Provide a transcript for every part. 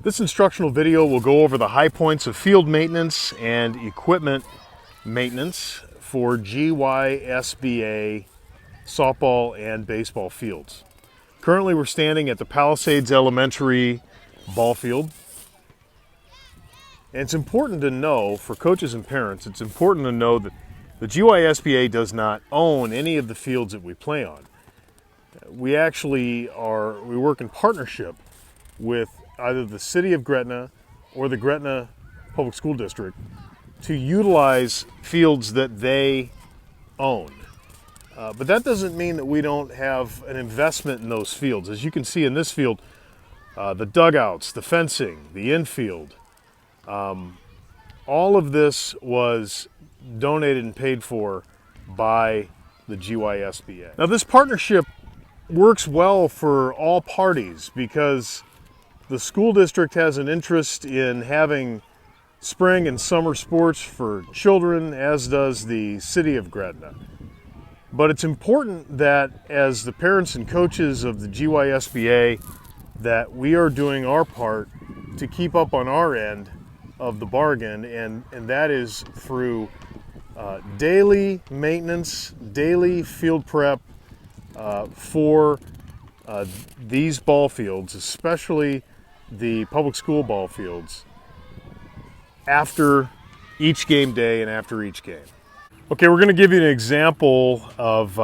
This instructional video will go over the high points of field maintenance and equipment maintenance for GYSBA softball and baseball fields. Currently we're standing at the Palisades Elementary ball field. And it's important to know, for coaches and parents, it's important to know that the GYSBA does not own any of the fields that we play on. We work in partnership with either the City of Gretna or the Gretna Public School District to utilize fields that they own. But that doesn't mean that we don't have an investment in those fields. As you can see in this field, the dugouts, the fencing, the infield, all of this was donated and paid for by the GYSBA. Now this partnership works well for all parties because the school district has an interest in having spring and summer sports for children, as does the City of Gretna. But it's important that as the parents and coaches of the GYSBA that we are doing our part to keep up on our end of the bargain, and that is through daily maintenance, daily field prep for these ball fields, especially the public school ball fields, after each game day and after each game. Okay, we're going to give you an example of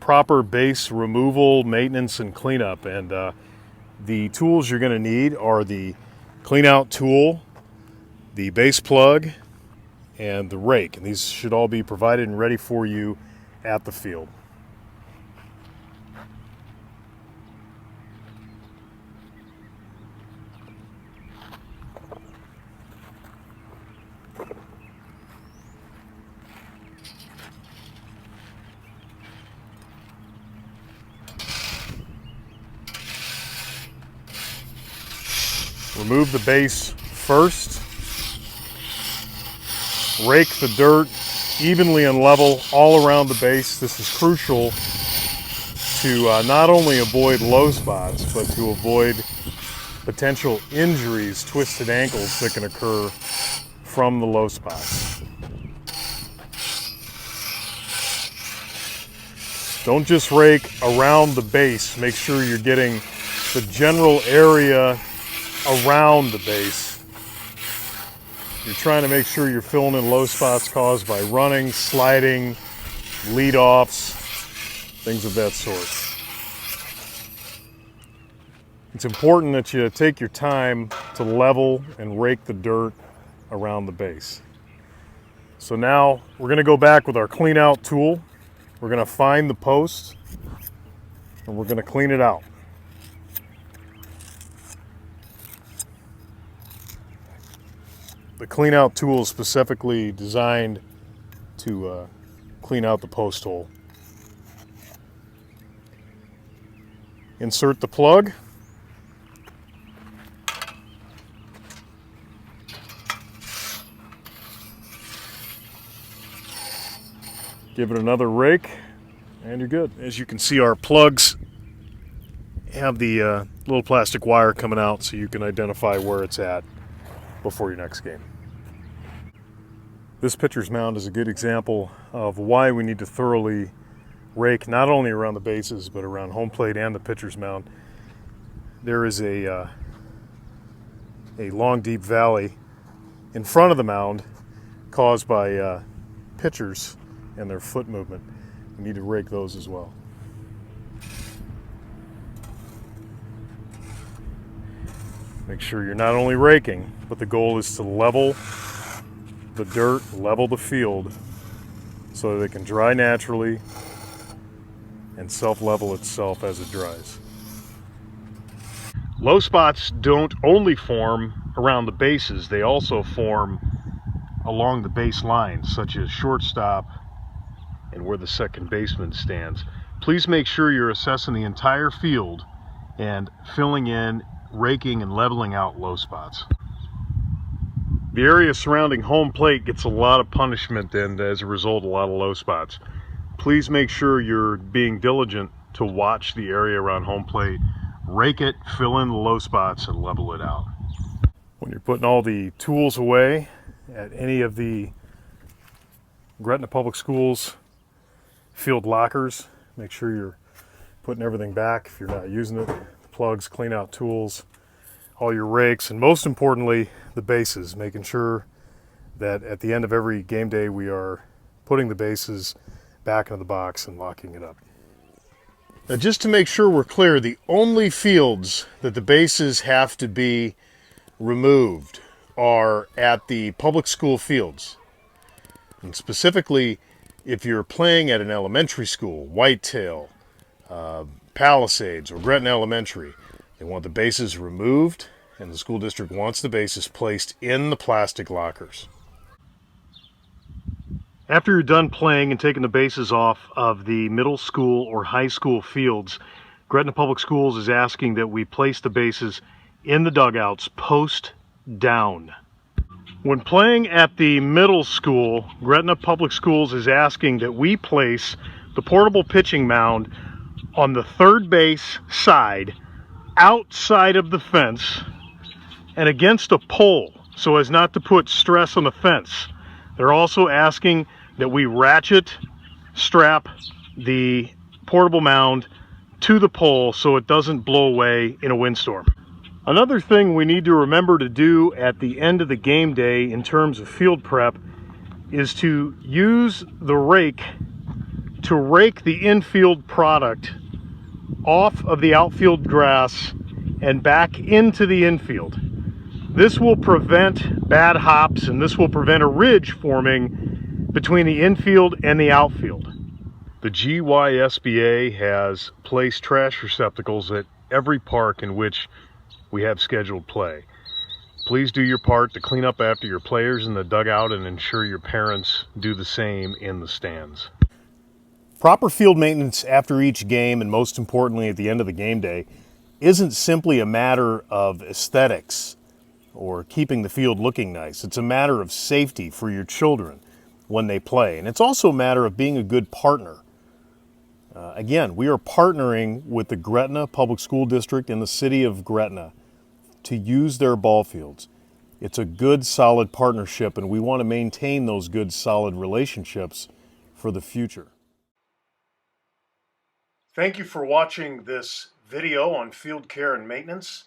proper base removal, maintenance, and cleanup. And the tools you're going to need are the clean out tool, the base plug, and the rake. And these should all be provided and ready for you at the field. Remove the base first. Rake the dirt evenly and level all around the base. This is crucial to not only avoid low spots, but to avoid potential injuries, twisted ankles that can occur from the low spots. Don't just rake around the base. Make sure you're getting the general area around the base. You're trying to make sure you're filling in low spots caused by running, sliding, lead-offs, things of that sort. It's important that you take your time to level and rake the dirt around the base. So now we're going to go back with our clean out tool. We're going to find the post and we're going to clean it out. The clean out tool is specifically designed to clean out the post hole. Insert the plug. Give it another rake and you're good. As you can see, our plugs have the little plastic wire coming out so you can identify where it's at before your next game. This pitcher's mound is a good example of why we need to thoroughly rake not only around the bases but around home plate and the pitcher's mound. There is a long deep valley in front of the mound caused by pitchers and their foot movement. We need to rake those as well. Make sure you're not only raking, but the goal is to level the dirt, level the field so that it can dry naturally and self-level itself as it dries. Low spots don't only form around the bases, they also form along the base lines, such as shortstop and where the second baseman stands. Please make sure you're assessing the entire field and filling in, raking, and leveling out low spots. The area surrounding home plate gets a lot of punishment and as a result a lot of low spots. Please make sure you're being diligent to watch the area around home plate, rake it, fill in the low spots, and level it out. When you're putting all the tools away at any of the Gretna Public Schools field lockers, make sure you're putting everything back if you're not using it. The plugs, clean out tools, all your rakes, and most importantly, the bases, making sure that at the end of every game day we are putting the bases back into the box and locking it up. Now, just to make sure we're clear, the only fields that the bases have to be removed are at the public school fields. And specifically, if you're playing at an elementary school, Whitetail, Palisades, or Gretna Elementary, they want the bases removed, and the school district wants the bases placed in the plastic lockers. After you're done playing and taking the bases off of the middle school or high school fields, Gretna Public Schools is asking that we place the bases in the dugouts post down. When playing at the middle school, Gretna Public Schools is asking that we place the portable pitching mound on the third base side, outside of the fence, and against a pole so as not to put stress on the fence. They're also asking that we ratchet strap the portable mound to the pole so it doesn't blow away in a windstorm. Another thing we need to remember to do at the end of the game day in terms of field prep is to use the rake to rake the infield product off of the outfield grass and back into the infield. This will prevent bad hops, and this will prevent a ridge forming between the infield and the outfield. The GYSBA has placed trash receptacles at every park in which we have scheduled play. Please do your part to clean up after your players in the dugout and ensure your parents do the same in the stands. Proper field maintenance after each game, and most importantly at the end of the game day, isn't simply a matter of aesthetics or keeping the field looking nice. It's a matter of safety for your children when they play. And it's also a matter of being a good partner. Again, we are partnering with the Gretna Public School District in the city of Gretna to use their ball fields. It's a good, solid partnership, and we want to maintain those good, solid relationships for the future. Thank you for watching this video on field care and maintenance.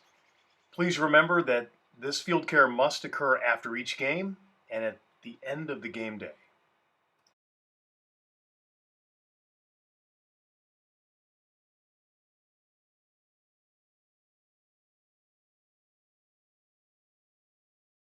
Please remember that this field care must occur after each game and at the end of the game day.